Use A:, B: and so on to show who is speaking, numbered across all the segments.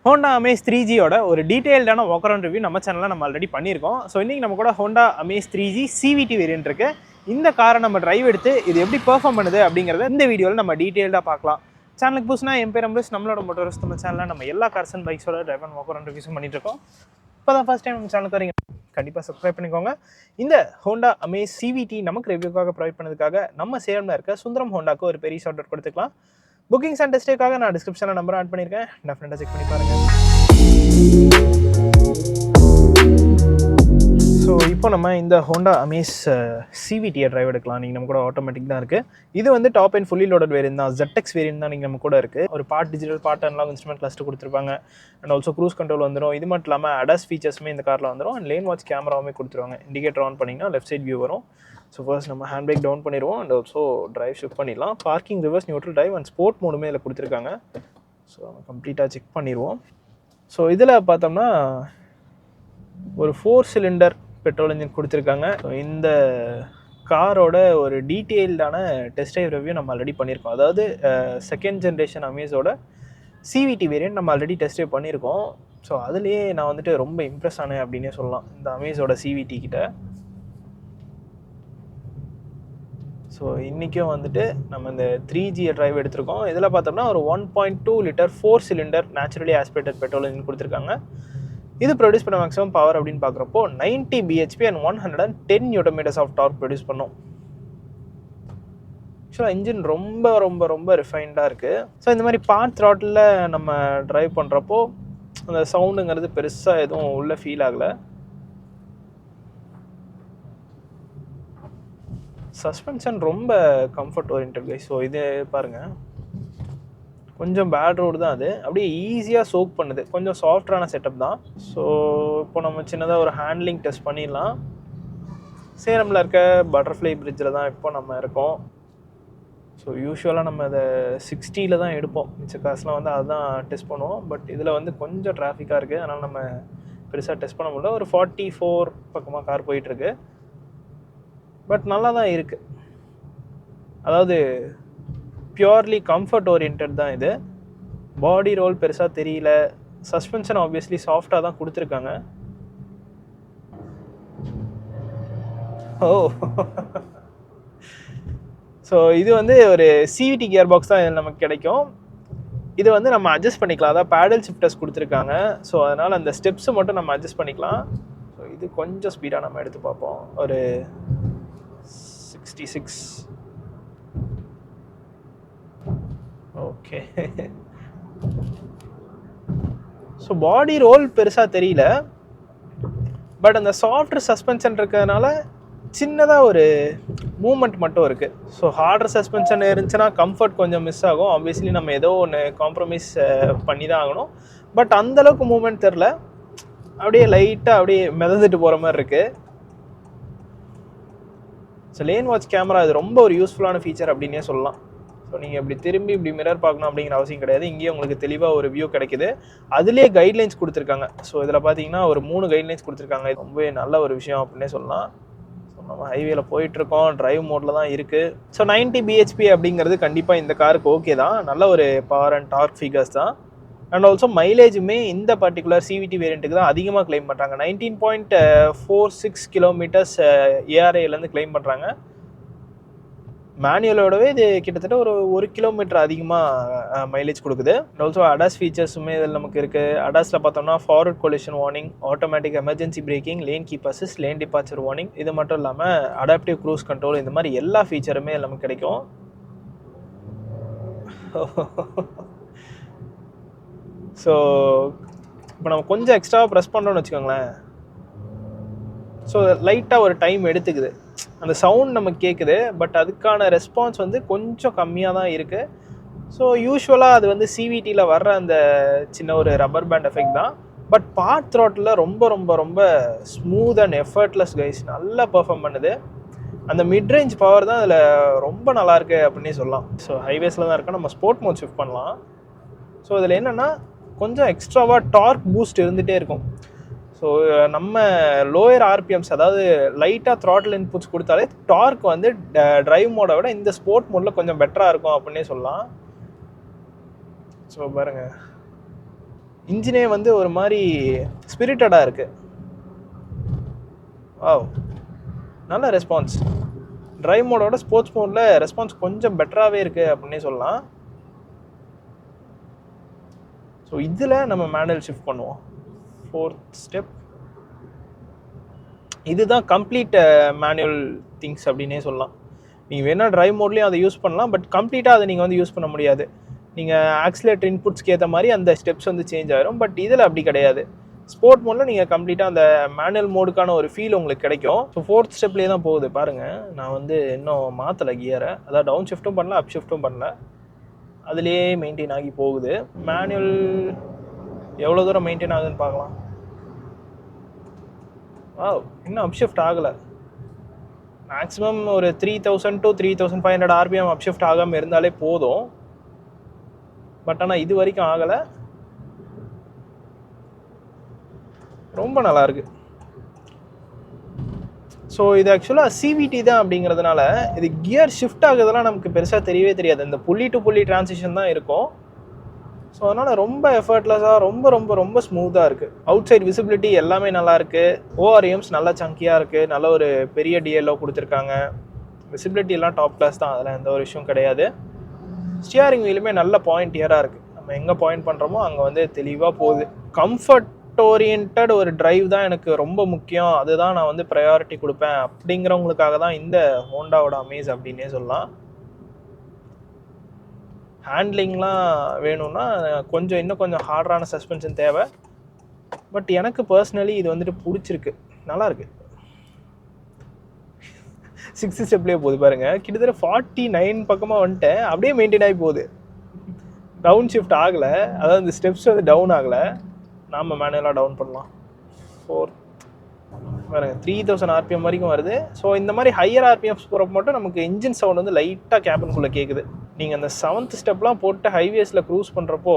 A: Honda Amaze 3G ஓட ஒரு டீடைல்டான walk around review நம்ம சேனலில் நம்ம ஆல்ரெடி பண்ணியிருக்கோம். ஸோ இன்றைக்கி நம்ம கூட Honda Amaze 3G CVT variant இருக்குது. இந்த காரை நம்ம டிரைவ் எடுத்து இது எப்படி பெர்ஃபார்ம் பண்ணுது அப்படிங்கிறத இந்த வீடியோவில் நம்ம டீடைல்டாக பார்க்கலாம். சேனலுக்கு புதுசுனா என் பேர் அம்பரீஷ், நம்மளோட மோட்டோர்ஸ் நம்ம சேனலில் நம்ம எல்லா கார்ஸ் அண்ட் பைக்ஸோட டிரைவ் அண்ட் வாக் அரவுண்ட் ரிவ்யூஸும் பண்ணிட்டு இருக்கோம். இப்போ தான் ஃபர்ஸ்ட் டைம் நம்ம சேனலுக்கு வரீங்க, கண்டிப்பாக சப்ஸ்கிரைப் பண்ணிக்கோங்க. இந்த Honda Amaze CVT நமக்கு ரிவ்யூக்காக ப்ரொவைட் பண்ணதுக்காக நம்ம சேலமில் இருக்க சுந்தரம் ஹோண்டாக்கு ஒரு பெரிய ஷார்ட் அவுட் கொடுத்துக்கலாம். புக்கிங்ஸ் அண்ட் டெஸ்ட்டுக்காக நான் டிஸ்கிரிப்ஷனில் நம்பர் ஆட் பண்ணியிருக்கேன், டெஃபினட்டாக செக் பண்ணி பாருங்கள். ஸோ இப்போ நம்ம இந்த Honda Amaze CVT-யை டிரைவ் எடுக்கலாம். நீங்கள் நம்ம கூட ஆட்டோமேட்டிக் தான் இருக்குது. இது வந்து top and fully loaded variant தான், ZX வேரியன்ட் தான். நீங்கள் நம்ம கூட இருக்குது. ஒரு part digital part unlock instrument cluster கொடுத்துருப்பாங்க. அண்ட் ஆல்சோ க்ரூஸ் கண்ட்ரோல் வந்துடும். இது மட்டும் இல்லாமல் ADAS ஃபீச்சர்ஸுமே இந்த காரில் வந்துடும். அண்ட் லேன் வாட்ச் கேமராவுமே கொடுத்துருவாங்க. இண்டிகேட்டர் ஆன் பண்ணிங்கன்னா லெஃப்ட் சைட் வியூ வரும். ஸோ ஃபர்ஸ்ட் நம்ம ஹேண்ட் பிரேக் டவுன் பண்ணிடுவோம். அண்ட் ஆல்சோ டிரைவ் ஷிஃப்ட் பண்ணிடலாம். Parking, reverse, neutral drive and sport மோடுமே இதில் கொடுத்துருக்காங்க. ஸோ நம்ம கம்ப்ளீட்டாக செக் பண்ணிடுவோம். ஸோ இதில் பார்த்தோம்னா ஒரு 4 சிலிண்டர் பெட்ரோல் இன்ஜின் கொடுத்துருக்காங்க. ஸோ இந்த காரோட ஒரு டீட்டெயில்டான டெஸ்ட் ட்ரைவ் ரிவ்யூ நம்ம ஆல்ரெடி பண்ணியிருக்கோம். அதாவது செகண்ட் ஜென்ரேஷன் அமேஸோட CVT வேரியன்ட் நம்ம ஆல்ரெடி டெஸ்ட் ட்ரைவ் பண்ணியிருக்கோம். ஸோ அதுலேயே நான் வந்துட்டு ரொம்ப இம்ப்ரெஸ் ஆனேன் அப்படின்னே சொல்லலாம் இந்த அமேஸோட CVT கிட்ட. ஸோ இன்றைக்கும் வந்துட்டு நம்ம இந்த 3G டிரைவ் எடுத்திருக்கோம். இதில் பார்த்தோம்னா ஒரு 1.2 litre 4 cylinder naturally aspirated petrol engine கொடுத்துருக்காங்க. இது ப்ரொடியூஸ் பண்ண மேக்ஸிமம் பவர் அப்படின்னு பார்க்குறப்போ 90 bhp and 110 Nm of torque produce பண்ணும். ஆக்சுவலாக இன்ஜின் ரொம்ப ரொம்ப ரொம்ப ரிஃபைன்டாக இருக்குது. ஸோ இந்த மாதிரி பார்ட் த்ராட்டில் நம்ம ட்ரைவ் பண்ணுறப்போ அந்த சவுண்டுங்கிறது பெருசாக எதுவும் உள்ள ஃபீல் ஆகலை. சஸ்பென்ஷன் ரொம்ப கம்ஃபர்ட் ஓரியன்டட் கை. ஸோ இது பாருங்கள், கொஞ்சம் பேட் ரோடு தான், அது அப்படியே ஈஸியாக சோக் பண்ணுது. கொஞ்சம் சாஃப்டான செட்டப் தான். ஸோ இப்போ நம்ம சின்னதாக ஒரு ஹேண்ட்லிங் டெஸ்ட் பண்ணிடலாம். சேலமில் இருக்க பட்டர்ஃப்ளை பிரிட்ஜில் தான் இப்போ நம்ம இருக்கோம். ஸோ யூஸ்வலாக நம்ம அதை 60 தான் எடுப்போம். மிச்ச காசுலாம் வந்து அதுதான் டெஸ்ட் பண்ணுவோம். பட் இதில் வந்து கொஞ்சம் டிராஃபிக்காக இருக்குது, அதனால் நம்ம பெருசாக டெஸ்ட் பண்ண முடியல. ஒரு 44 பக்கமாக கார் போயிட்டுருக்கு. பட் நல்லா தான் இருக்குது. அதாவது பியூர்லி கம்ஃபர்ட் ஓரியன்ட் தான் இது. பாடி ரோல் பெருசாக தெரியல. சஸ்பென்ஷன் ஆப்வியஸ்லி சாஃப்டாக தான் கொடுத்துருக்காங்க. ஓ ஸோ இது வந்து ஒரு CVT கியர் பாக்ஸ் தான் இதில் நமக்கு கிடைக்கும். இது வந்து நம்ம அட்ஜஸ்ட் பண்ணிக்கலாம். அதான் பேடல் ஷிஃப்டர்ஸ் கொடுத்துருக்காங்க. ஸோ அதனால் அந்த ஸ்டெப்ஸை மட்டும் நம்ம அட்ஜஸ்ட் பண்ணிக்கலாம். ஸோ இது கொஞ்சம் ஸ்பீடாக நம்ம எடுத்து பார்ப்போம். ஒரு 66. ஓகே. ஸோ பாடி ரோல் பெருசாக தெரியல. பட் அந்த சாஃப்ட் சஸ்பென்ஷன் இருக்கிறதுனால சின்னதாக ஒரு மூமெண்ட் மட்டும் இருக்குது. ஸோ ஹார்டர் சஸ்பென்ஷன் இருந்துச்சுன்னா கம்ஃபர்ட் கொஞ்சம் மிஸ் ஆகும். ஆப்வியஸ்லி நம்ம ஏதோ ஒன்று காம்ப்ரமைஸ் பண்ணி தான் ஆகணும். பட் அந்தளவுக்கு மூமெண்ட் தெரில. அப்படியே லைட்டாக அப்படியே மிதந்துட்டு போகிற மாதிரி இருக்குது. ஸோ லேன் வாட்ச் கேமரா இது ரொம்ப ஒரு யூஸ்ஃபுல்லான ஃபீச்சர் அப்படின்னே சொல்லலாம். ஸோ நீங்கள் இப்படி திரும்பி இப்படி மிரர் பார்க்கணும் அப்படிங்கிற அவசியம் கிடையாது. இங்கேயே உங்களுக்கு தெளிவாக ஒரு வியூ கிடைக்குது. அதுலேயே கைட்லைன்ஸ் கொடுத்துருக்காங்க. ஸோ இதில் பார்த்தீங்கன்னா ஒரு 3 கைட்லைன்ஸ் கொடுத்துருக்காங்க. இது ரொம்ப நல்ல ஒரு விஷயம் அப்படின்னே சொல்லலாம். ஸோ நம்ம ஹைவேல போயிட்டுருக்கோம், டிரைவ் மோடில் தான் இருக்குது. ஸோ 90 bhp அப்படிங்கிறது கண்டிப்பாக இந்த காருக்கு ஓகே தான். நல்ல ஒரு பவர் அண்ட் டார்க் ஃபிகர்ஸ் தான். அண்ட் ஆல்சோ மைலேஜுமே இந்த பர்டிகுலர் CVT வேரியண்ட்டுக்கு தான் அதிகமாக கிளைம் பண்ணுறாங்க. 19.46 கிலோமீட்டர்ஸ் ARAலேருந்து கிளைம் பண்ணுறாங்க. மேனுவலோடவே இது கிட்டத்தட்ட ஒரு 1 கிலோமீட்டர் அதிகமாக மைலேஜ் கொடுக்குது. அண்ட் ஆல்சோ ADAS ஃபீச்சர்ஸுமே இதில் நமக்கு இருக்குது. ADASல பார்த்தோம்னா forward collision warning, automatic emergency braking, lane keep assist, lane departure warning, இது மட்டும் இல்லாமல் அடாப்டிவ் க்ரூஸ் கண்ட்ரோல், இந்த மாதிரி எல்லா ஃபீச்சருமே நமக்கு கிடைக்கும். ஸோ இப்போ நம்ம கொஞ்சம் எக்ஸ்ட்ராவாக ப்ரெஸ் பண்ணுறோன்னு வச்சுக்கோங்களேன். ஸோ லைட்டாக ஒரு டைம் எடுத்துக்குது. அந்த சவுண்ட் நமக்கு கேட்குது. பட் அதுக்கான ரெஸ்பான்ஸ் வந்து கொஞ்சம் கம்மியாக தான் இருக்குது. ஸோ யூஸ்வலாக அது வந்து CVTயில் வர்ற அந்த சின்ன ஒரு ரப்பர் பேண்ட் எஃபெக்ட் தான். பட் பார்ட் த்ராட்டில் ரொம்ப ரொம்ப ரொம்ப ஸ்மூத் அண்ட் எஃபர்ட்லெஸ் கைஸ், நல்லா பெர்ஃபார்ம் பண்ணுது. அந்த மிட்ரேஞ்ச் பவர் தான் அதில் ரொம்ப நல்லாயிருக்கு அப்படின்னே சொல்லலாம். ஸோ ஹைவேஸில் தான் இருக்க நம்ம ஸ்போர்ட் மோட் ஷிஃப்ட் பண்ணலாம். ஸோ இதில் என்னென்னா கொஞ்சம் எக்ஸ்ட்ராவாக டார்க் பூஸ்ட் இருந்துகிட்டே இருக்கும். ஸோ நம்ம லோயர் RPMs, அதாவது லைட்டாக த்ராட்டில் இன்புட்ஸ் கொடுத்தாலே டார்க் வந்து டிரைவ் மோடை விட இந்த ஸ்போர்ட் மோடில் கொஞ்சம் பெட்டராக இருக்கும் அப்படின்னே சொல்லலாம். ஸோ பாருங்கள், இன்ஜினே வந்து ஒரு மாதிரி ஸ்பிரிட்டடாக இருக்குது. வாவ், நல்ல ரெஸ்பான்ஸ். ட்ரைவ் மோடோட ஸ்போர்ட்ஸ் மோடில் ரெஸ்பான்ஸ் கொஞ்சம் பெட்டராகவே இருக்குது அப்படின்னே சொல்லலாம். ஸோ இதில் நம்ம மேனுவல் ஷிஃப்ட் பண்ணுவோம். 4th step. இதுதான் கம்ப்ளீட் மேனுவல் திங்ஸ் அப்படின்னே சொல்லலாம். நீங்கள் வேணால் ட்ரைவ் மோட்லேயும் அதை யூஸ் பண்ணலாம், பட் கம்ப்ளீட்டாக அதை நீங்கள் வந்து யூஸ் பண்ண முடியாது. நீங்கள் ஆக்சிலேட்டர் இன்புட்ஸ்க்கு ஏற்ற மாதிரி அந்த ஸ்டெப்ஸ் வந்து சேஞ்ச் ஆகிரும். பட் இதில் அப்படி கிடையாது. ஸ்போர்ட் மோடில் நீங்கள் கம்ப்ளீட்டாக அந்த மேனுவல் மோடுக்கான ஒரு ஃபீல் உங்களுக்கு கிடைக்கும். ஸோ 4th ஸ்டெப்லேயே தான் போகுது பாருங்கள். நான் வந்து இன்னும் மாற்றலை கியரை, அதாவது டவுன் ஷிஃப்ட்டும் பண்ணல, அப் ஷிஃப்ட்டும் பண்ணல, அதுலேயே மெயின்டைன் ஆகி போகுது. மேனுவல் எவ்வளோ தூரம் மெயின்டைன் ஆகுதுன்னு பார்க்கலாம். இன்னும் அப் ஷிஃப்ட் ஆகலை. மேக்ஸிமம் ஒரு 3000 to 3500 RPM அப் ஷிஃப்ட் ஆகாமல் இருந்தாலே போதும். பட் ஆனால் இது வரைக்கும் ஆகலை. ரொம்ப நல்லாயிருக்கு. ஸோ இது ஆக்சுவலாக சிவிடி தான் அப்படிங்கிறதுனால இது கியர் ஷிஃப்ட் ஆகுறதுலாம் நமக்கு பெருசாக தெரியவே தெரியாது. இந்த புள்ளி டு புள்ளி டிரான்சிஷன் தான் இருக்கும். ஸோ அதனால் ரொம்ப எஃபர்ட்லெஸ்ஸாக ரொம்ப ரொம்ப ரொம்ப ஸ்மூத்தாக இருக்குது. அவுட் சைட் விசிபிலிட்டி எல்லாமே நல்லாயிருக்கு. ஓஆர்எம்ஸ் நல்லா சங்கியாக இருக்குது. நல்ல ஒரு பெரிய டிஎல்ஓ கொடுத்துருக்காங்க. விசிபிலிட்டி எல்லாம் டாப் கிளாஸ் தான், அதில் எந்த ஒரு விஷயம் கிடையாது. ஸ்டியரிங் வீலுமே நல்ல பாயிண்ட் இயராக இருக்குது. நம்ம எங்கே பாயிண்ட் பண்ணுறோமோ அங்கே வந்து தெளிவாக போகுது. கம்ஃபர்ட் ஓரியன்ட் ஒரு டிரைவ் தான் எனக்கு ரொம்ப முக்கியம், அதுதான் நான் வந்து ப்ரையாரிட்டி கொடுப்பேன் அப்படிங்கிறவங்களுக்காக தான் இந்த ஹோண்டாவோட அமேஸ் அப்படின்னே சொல்லலாம். ஹேண்ட்லிங்லாம் வேணும்னா கொஞ்சம் இன்னும் கொஞ்சம் ஹார்டான சஸ்பென்ஷன் தேவை. பட் எனக்கு பர்சனலி இது வந்துட்டு பிடிச்சிருக்கு, நல்லாயிருக்கு. 6th ஸ்டெப்லேயே போகுது பாருங்கள். கிட்டத்தட்ட 49 பக்கமாக வந்துட்டேன். அப்படியே மெயின்டைன் ஆகி போகுது. டவுன் ஷிஃப்ட் ஆகலை, அதாவது இந்த ஸ்டெப்ஸ் வந்து டவுன் ஆகலை. நாம் மேனுவலாக டவுன் பண்ணலாம். 4th பாருங்க 3000 RPM வரைக்கும் வருது. ஸோ இந்த மாதிரி ஹையர் RPMs போகிறப்ப மட்டும் நமக்கு இன்ஜின் சவுண்ட் வந்து லைட்டாக கேபின்குள்ளே கேட்குது. நீங்கள் அந்த 7th ஸ்டெப்லாம் போட்டு ஹைவேஸில் க்ரூஸ் பண்ணுறப்போ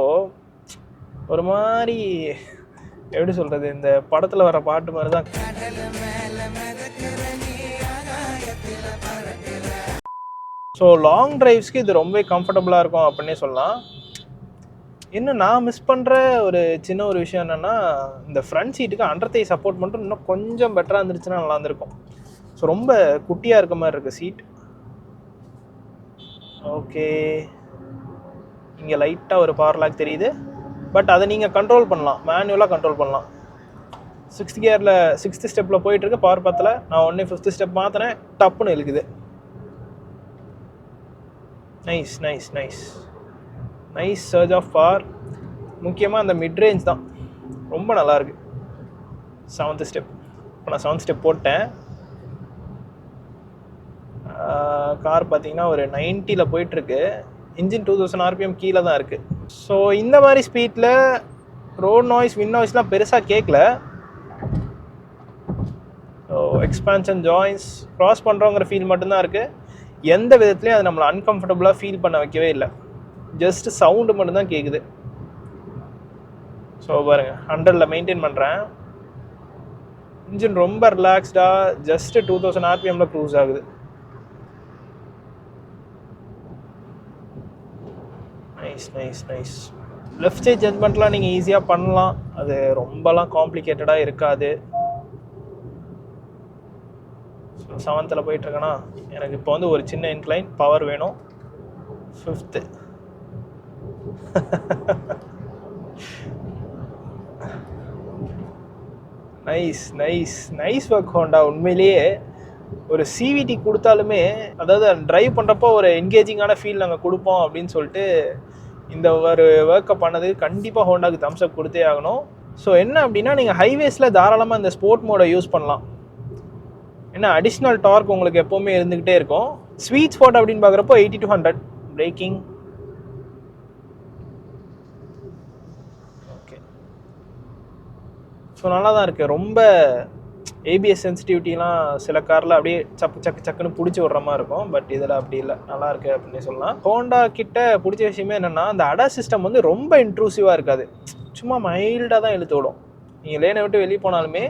A: ஒரு மாதிரி எப்படி சொல்கிறது, இந்த படத்தில் வர பாட்டு மாதிரி தான். ஸோ லாங் டிரைவ்ஸ்க்கு இது ரொம்ப கம்ஃபர்டபுளாக இருக்கும் அப்படின்னே சொல்லலாம். இன்னும் நான் மிஸ் பண்ணுற ஒரு சின்ன ஒரு விஷயம் என்னென்னா, இந்த ஃப்ரண்ட் சீட்டுக்கு அண்டர் தை சப்போர்ட் மட்டும் இன்னும் கொஞ்சம் பெட்டராக இருந்துருச்சுன்னா நல்லா இருந்திருக்கும். ஸோ ரொம்ப குட்டியாக இருக்க மாதிரி இருக்குது சீட். ஓகே, இங்கே லைட்டாக ஒரு பவர் லாக் தெரியுது. பட் அதை நீங்கள் கண்ட்ரோல் பண்ணலாம், மேனுவலாக கண்ட்ரோல் பண்ணலாம். 6th கியரில் 6th ஸ்டெப்பில் போயிட்டுருக்கு, பவர் பத்தில். நான் உடனே 5th ஸ்டெப் மாற்றினேன், டப்புன்னு இழுக்குது. Nice nice nice nice surge of power. முக்கியமாக அந்த மிட் ரேஞ்ச் தான் ரொம்ப நல்லாயிருக்கு. 7th step. இப்போ நான் 7th ஸ்டெப் போட்டேன். கார் பார்த்தீங்கன்னா ஒரு 90ல் போயிட்டுருக்கு. இன்ஜின் 2000 RPM கீழே தான் இருக்குது. ஸோ இந்த மாதிரி ஸ்பீடில் ரோட் நாய்ஸ், விண்ட் நாய்ஸ்லாம் பெருசாக கேட்கல. ஸோ எக்ஸ்பான்ஷன் ஜாயின்ஸ் க்ராஸ் பண்ணுறோங்கிற ஃபீல் மட்டும்தான் இருக்குது. எந்த விதத்துலையும் அது நம்மளை அன்கம்ஃபர்டபுளாக ஃபீல் பண்ண வைக்கவே இல்லை. ஜஸ்ட் சவுண்டு மட்டும்தான் கேட்குது. ஸோ பாருங்கள் 100ல் மெயின்டைன் பண்ணுறேன். இன்ஜின் ரொம்ப ரிலாக்ஸ்டாக ஜஸ்ட் 2000 RPMல க்ரூஸ் ஆகுது. Nice nice nice. Left side ஜட்மெண்ட்லாம் நீங்கள் ஈஸியாக பண்ணலாம், அது ரொம்பலாம் காம்ப்ளிகேட்டடாக இருக்காது. ஸோ 7th போயிட்டுருக்கேன்னா எனக்கு இப்போ வந்து ஒரு சின்ன இன்க்ளைன் பவர் வேணும். 5th. Nice nice nice work Honda. உண்மையிலேயே ஒரு சிவிடி கொடுத்தாலுமே, அதாவது ட்ரைவ் பண்ணுறப்போ ஒரு என்கேஜிங்கான ஃபீல் நாங்கள் கொடுப்போம் அப்படின்னு சொல்லிட்டு இந்த ஒரு ஒர்க்கை பண்ணது கண்டிப்பாக ஹோண்டாவுக்கு தம்ஸ் அப் கொடுத்தே ஆகணும். ஸோ என்ன அப்படின்னா, நீங்கள் ஹைவேஸில் தாராளமாக இந்த ஸ்போர்ட் மோடை யூஸ் பண்ணலாம். ஏன்னா அடிஷ்னல் டார்க் உங்களுக்கு எப்போவுமே இருந்துக்கிட்டே இருக்கும். ஸ்வீட் ஸ்பாட் அப்படின்னு பார்க்குறப்போ 80 to 100 பிரேக்கிங். ஓகே, ஸோ நல்லா தான் இருக்குது. ரொம்ப ஏபிஎஸ் சென்சிட்டிவிட்டிலாம் சில காரில் அப்படியே சக்குன்னு பிடிச்சி விட்ற மாதிரி இருக்கும். பட் இதில் அப்படி இல்லை, நல்லா இருக்குது அப்படின்னு சொல்லலாம். ஹோண்டா கிட்ட பிடிச்ச விஷயமே என்னென்னா, அந்த அடாஸ் சிஸ்டம் வந்து ரொம்ப இன்ட்ரூசிவாக இருக்காது. சும்மா மைல்டாக தான் இழுத்து விடும். நீங்கள் லேனை விட்டு வெளியே போனாலுமே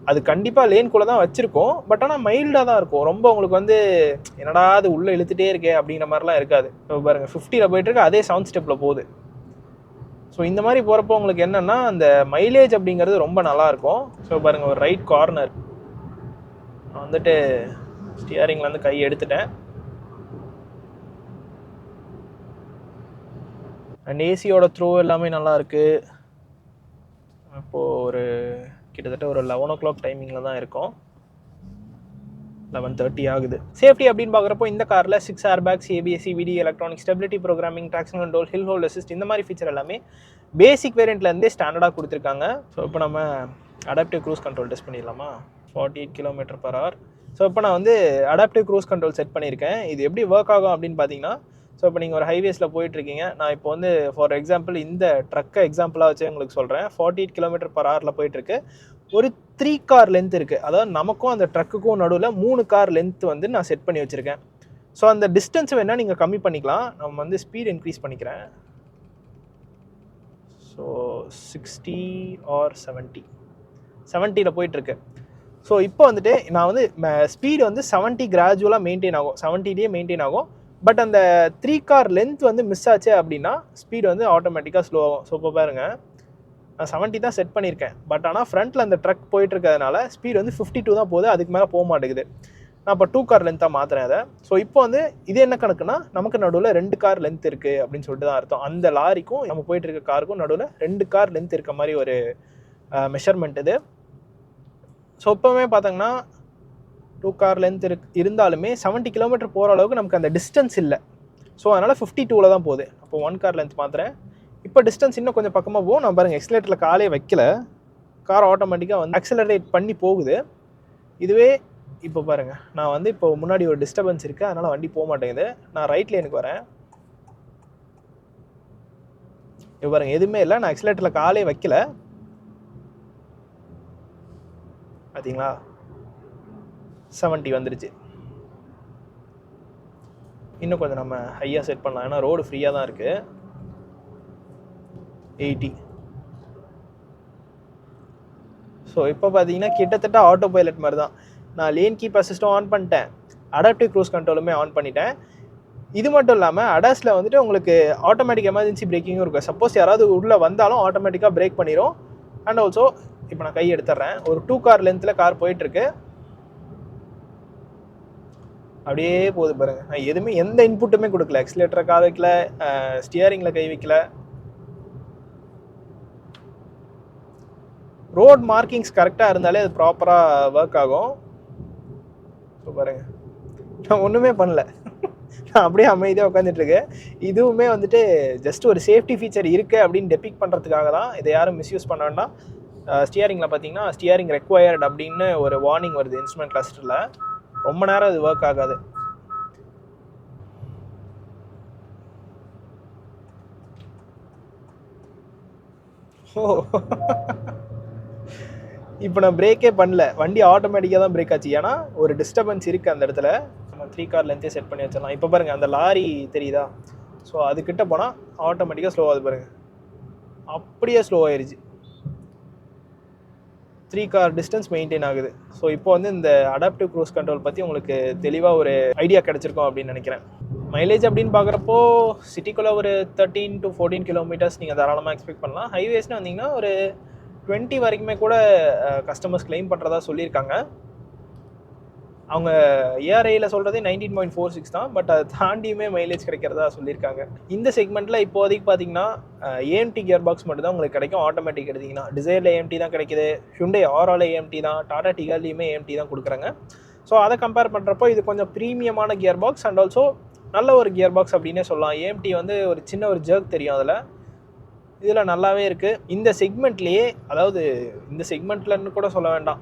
A: அது கண்டிப்பாக லேன்குள்ளே தான் வச்சுருக்கோம். பட் ஆனால் மைல்டாக தான் இருக்கும். ரொம்ப உங்களுக்கு வந்து என்னடா அது உள்ளே இழுத்துகிட்டே இருக்கே அப்படிங்கிற மாதிரிலாம் இருக்காது. இப்போ பாருங்கள் 50ல் போயிட்டுருக்கு, அதே 7th ஸ்டெப்பில் போகுது. ஸோ இந்த மாதிரி போகிறப்போ உங்களுக்கு என்னென்னா அந்த மைலேஜ் அப்படிங்கிறது ரொம்ப நல்லாயிருக்கும். ஸோ பாருங்கள், ஒரு ரைட் கார்னர் நான் வந்துட்டு ஸ்டியரிங்லேருந்து கை எடுத்துட்டேன். அண்ட் ஏசியோட த்ரோ எல்லாமே நல்லாயிருக்கு. இப்போது ஒரு கிட்டத்தட்ட ஒரு 11 o'clock டைமிங்கில் தான் இருக்கும். 11:30 ஆகுது. சேஃப்டி அப்படின்னு பார்க்குறப்போ இந்த காரில் 6 airbags, ABS, CVD, electronic stability programming, traction control, hill hold assist இந்த மாதிரி ஃபீச்சர் எல்லாமே பேசிக் வேரியண்ட்லேருந்தே ஸ்டாண்டர்டாக கொடுத்துருக்காங்க. ஸோ இப்போ நம்ம அடாப்டிவ் க்ரூஸ் கண்ட்ரோல் டெஸ்ட் பண்ணிடலாமா? 48 km/h. ஸோ இப்போ நான் வந்து அடாப்டிவ் க்ரூஸ் கண்ட்ரோல் செட் பண்ணியிருக்கேன். இது எப்படி ஒர்க் ஆகும் அப்படின்னு பார்த்தீங்கன்னா, ஸோ இப்போ நீங்கள் ஒரு ஹைவேஸில் போயிட்டுருக்கீங்க. நான் இப்போ வந்து ஃபார் எக்ஸாம்பிள் இந்த ட்ரக்கை எக்ஸாம்பிளாக வச்சு உங்களுக்கு சொல்கிறேன். 48 km/h போயிட்டுருக்கு. ஒரு 3 கார் லென்த் இருக்குது. அதாவது நமக்கும் அந்த ட்ரக்குக்கும் நடுவில் 3 கார் லென்த் வந்து நான் செட் பண்ணி வச்சுருக்கேன். ஸோ அந்த டிஸ்டன்ஸ் வேணால் நீங்கள் கம்மி பண்ணிக்கலாம். நம்ம வந்து ஸ்பீட் இன்க்ரீஸ் பண்ணிக்கிறேன். ஸோ 60 or 70 போயிட்டுருக்கு. ஸோ இப்போ வந்துட்டு நான் வந்து ஸ்பீடு வந்து 70 கிராஜுவலாக மெயின்டைன் ஆகும், 70 மெயின்டைன் ஆகும். பட் அந்த 3 கார் லென்த் வந்து மிஸ் ஆச்சு அப்படின்னா ஸ்பீடு வந்து ஆட்டோமேட்டிக்காக ஸ்லோ ஆகும். ஸோ இப்போ பாருங்கள், நான் 70 தான் செட் பண்ணியிருக்கேன். பட் ஆனால் ஃப்ரண்ட்டில் அந்த ட்ரக் போயிட்டுருக்கிறதுனால ஸ்பீடு வந்து 52 தான் போகுது, அதுக்கு மேலே போக மாட்டேங்குது. நான் இப்போ 2 கார் லென்த்தாக மாற்றுறேன் அதை. ஸோ இப்போ வந்து இது என்ன கணக்குன்னா, நமக்கு நடுவில் 2 கார் லென்த் இருக்குது அப்படின்னு சொல்லிட்டு தான் அர்த்தம். அந்த லாரிக்கும் நம்ம போயிட்டு இருக்க காருக்கும் நடுவில் 2 கார் லென்த் இருக்க மாதிரி ஒரு மெஷர்மெண்ட் இது. ஸோ இப்போவே பார்த்தீங்கன்னா 2 கார் லென்த் இருந்தாலுமே 70 km போகிற அளவுக்கு நமக்கு அந்த டிஸ்டன்ஸ் இல்லை. ஸோ அதனால் 52 தான் போகுது. அப்போ 1 கார் லென்த் மாத்திரேன். இப்போ டிஸ்டன்ஸ் இன்னும் கொஞ்சம் பக்கமாக போகும். நான் பாருங்கள், எக்ஸிலேட்டரில் காலே வைக்கல, கார் ஆட்டோமேட்டிக்காக வந்து அக்ஸலரேட் பண்ணி போகுது. இதுவே இப்போ பாருங்கள், நான் வந்து இப்போ முன்னாடி ஒரு டிஸ்டர்பன்ஸ் இருக்குது, அதனால் வண்டி போக மாட்டேங்குது. நான் ரைட் லேனுக்கு வரேன். இப்போ பாருங்கள், எதுவுமே இல்லை, நான் எக்ஸிலேட்டரில் காலே வைக்கல. பார்த்தீங்களா, 70 வந்துருச்சு. இன்னும் கொஞ்சம் நம்ம ஹையாக செட் பண்ணலாம், ஏன்னா ரோடு ஃப்ரீயாக தான் இருக்குது. 80. ஸோ இப்போ பார்த்தீங்கன்னா கிட்டத்தட்ட ஆட்டோ பைலட் மாதிரி தான். நான் லேன் கீப் அசிஸ்டும் ஆன் பண்ணிட்டேன், அடாப்டிவ் க்ரூஸ் கண்ட்ரோலுமே ஆன் பண்ணிட்டேன். இது மட்டும் இல்லாமல் அடாஸில் வந்துட்டு உங்களுக்கு ஆட்டோமேட்டிக் எமர்ஜென்சி பிரேக்கிங்கும் இருக்கும். சப்போஸ் யாராவது உள்ளே வந்தாலும் ஆட்டோமேட்டிக்காக பிரேக் பண்ணிடும். அண்ட் ஆல்சோ இப்போ நான் கை எடுத்துட்றேன். ஒரு 2 கார் லென்த்தில் கார் போயிட்டுருக்கு, அப்படியே போகுது பாருங்க. நான் எதுவுமே எந்த இன்புட்டுமே கொடுக்கல, எக்ஸிலேட்டரை கால் வைக்கல, ஸ்டியரிங்கில் கை வைக்கல. ரோட் மார்க்கிங்ஸ் கரெக்டாக இருந்தாலே அது ப்ராப்பராக ஒர்க் ஆகும். ஸோ பாருங்க, நான் ஒன்றுமே பண்ணல, நான் அப்படியே அமைதியாக உட்காந்துட்ருக்கேன். இதுவுமே வந்துட்டு ஜஸ்ட் ஒரு சேஃப்டி ஃபீச்சர் இருக்குது அப்படின்னு டெபிக் பண்ணுறதுக்காக தான். இதை யாரும் மிஸ்யூஸ் பண்ண வேண்டாம். ஸ்டியரிங்கில் பார்த்தீங்கன்னா ஸ்டியரிங் ரெக்வயர்டு அப்படின்னு ஒரு வார்னிங் வருது இன்ஸ்ட்ருமெண்ட் கிளஸ்டரில். ரொம்ப நேரம் அது ஒர்க் ஆகாது. இப்போ நான் பிரேக்கே பண்ணல, வண்டி ஆட்டோமேட்டிக்காக தான் பிரேக் ஆச்சு. ஏன்னா ஒரு டிஸ்டர்பன்ஸ் இருக்குது அந்த இடத்துல. நம்ம 3 கார் லென்த்தே செட் பண்ணி வச்சிடலாம். இப்போ பாருங்கள், அந்த லாரி தெரியுதா? ஸோ அதுக்கிட்ட போனால் ஆட்டோமேட்டிக்காக ஸ்லோ ஆகுது பாருங்கள், அப்படியே ஸ்லோ ஆயிடுச்சு. 3 கார் டிஸ்டன்ஸ் மெயின்டைன் ஆகுது. ஸோ இப்போ வந்து இந்த அடாப்டிவ் க்ரூஸ் கண்ட்ரோல் பற்றி உங்களுக்கு தெளிவாக ஒரு ஐடியா கிடச்சிருக்கும் அப்படின்னு நினைக்கிறேன். மைலேஜ் அப்படின்னு பார்க்குறப்போ சிட்டிக்குள்ளே ஒரு 13 to 14 கிலோமீட்டர்ஸ் நீங்கள் தாராளமாக எக்ஸ்பெக்ட் பண்ணலாம். ஹைவேஸ்னு வந்தீங்கன்னா ஒரு 20 வரைக்குமே கூட கஸ்டமர்ஸ் கிளைம் பண்ணுறதா சொல்லியிருக்காங்க. அவங்க ஏஆர்ஐயில் சொல்கிறதே 19.46 தான், பட் அதை தாண்டியுமே மைலேஜ் கிடைக்கிறதா சொல்லியிருக்காங்க. இந்த செக்மெண்ட்டில் இப்போதைக்கு பார்த்தீங்கன்னா ஏஎம்டி கியர் பாக்ஸ் மட்டும் தான் உங்களுக்கு கிடைக்கும். ஆட்டோமேட்டிக் எடுத்திங்கன்னா டிசைரில் ஏஎம்டி தான் கிடைக்குது, ஹுண்டை ஆரோவில் ஏஎம்டி தான், டாடா டிகார்லையுமே ஏஎம்டி தான் கொடுக்குறாங்க. ஸோ அதை கம்பேர் பண்ணுறப்போ இது கொஞ்சம் ப்ரீமியமான கியர் பாக்ஸ் அண்ட் ஆல்சோ நல்ல ஒரு கியர் பாக்ஸ் அப்படின்னே சொல்லலாம். ஏஎம்டி வந்து ஒரு சின்ன ஒரு ஜர்க் தெரியும் அதில், இதில் நல்லாவே இருக்குது. இந்த செக்மெண்ட்லேயே, அதாவது இந்த செக்மெண்ட்லன்னு கூட சொல்ல வேண்டாம்,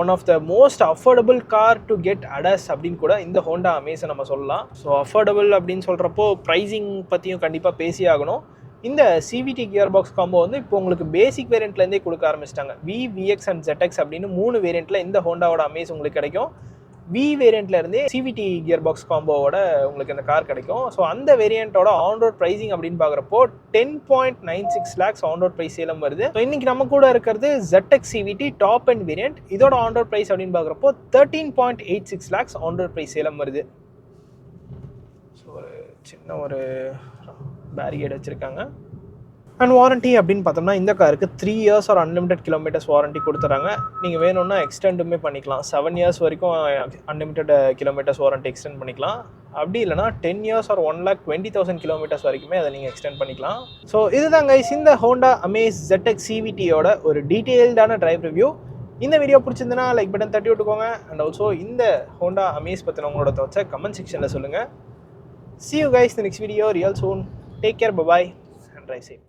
A: one of the most affordable car to get ADAS அப்படின்னு கூட இந்த ஹோண்டா அமேஸை நம்ம சொல்லலாம். ஸோ அஃபோர்டபுள் அப்படின்னு சொல்கிறப்போ ப்ரைஸிங் பற்றியும் கண்டிப்பாக பேசி ஆகணும். இந்த சிவிடி கியர் பாக்ஸ் காம்போ வந்து இப்போ உங்களுக்கு பேசிக் வேரியண்ட்லேருந்தே கொடுக்க ஆரம்பிச்சிட்டாங்க. VX அண்ட் ZX அப்படின்னு 3 வேரியண்ட்டில் இந்த ஹோண்டாவோட அமேஸ் உங்களுக்கு கிடைக்கும். V வேரியண்ட்லேருந்தே சிவிடி கியர் பாக்ஸ் காம்போவோட உங்களுக்கு இந்த கார் கிடைக்கும். ஸோ அந்த வேரியண்ட்டோட ஆன் ரோட் ப்ரைஸிங் அப்படின்னு பார்க்குறப்போ 10.96 lakhs on road price Salem வருது. ஸோ இன்றைக்கி நம்ம கூட இருக்கிறது ZX CVT top and variant. இதோட ஆன் ரோட் ப்ரைஸ் அப்படின்னு பார்க்குறப்போ 13.86 lakhs on road price Salem வருது. ஸோ ஒரு சின்ன ஒரு பேரிகேட் வச்சுருக்காங்க. அண்ட் வாரண்ட்டி அப்படின்னு பார்த்தோம்னா இந்த காருக்கு 3 years or unlimited kilometres warranty கொடுத்துறாங்க. நீங்கள் வேணும்னா எக்ஸ்டெண்டுமே பண்ணிக்கலாம். 7 இயர்ஸ் வரைக்கும் அன்லிமிட்டட் கிலோமீட்டர்ஸ் வாரண்ட்டி எக்ஸ்டெண்ட் பண்ணிக்கலாம். அப்படி இல்லைனா 10 இயர்ஸ் ஆர் 1,20,000 கிலோமீட்டர்ஸ் வரைக்குமே அதை நீங்கள் எக்ஸ்டெண்ட் பண்ணிக்கலாம். ஸோ இதுதான் கைஸ் இந்த ஹோண்டா அமேஸ் ZX CVT-யோட ஒரு டீட்டெயில்டான டிரைவ் ரிவ்யூ. இந்த வீடியோ பிடிச்சிருந்துன்னா லைக் பட்டன் தட்டி விட்டுக்கோங்க. அண்ட் ஆல்சோ இந்த ஹோண்டா அமேஸ் பற்றின உங்களோட தோட்ஸை கமெண்ட் செக்ஷனில் சொல்லுங்கள். See you guys in the next video real soon. Take care, bye bye and drive safe.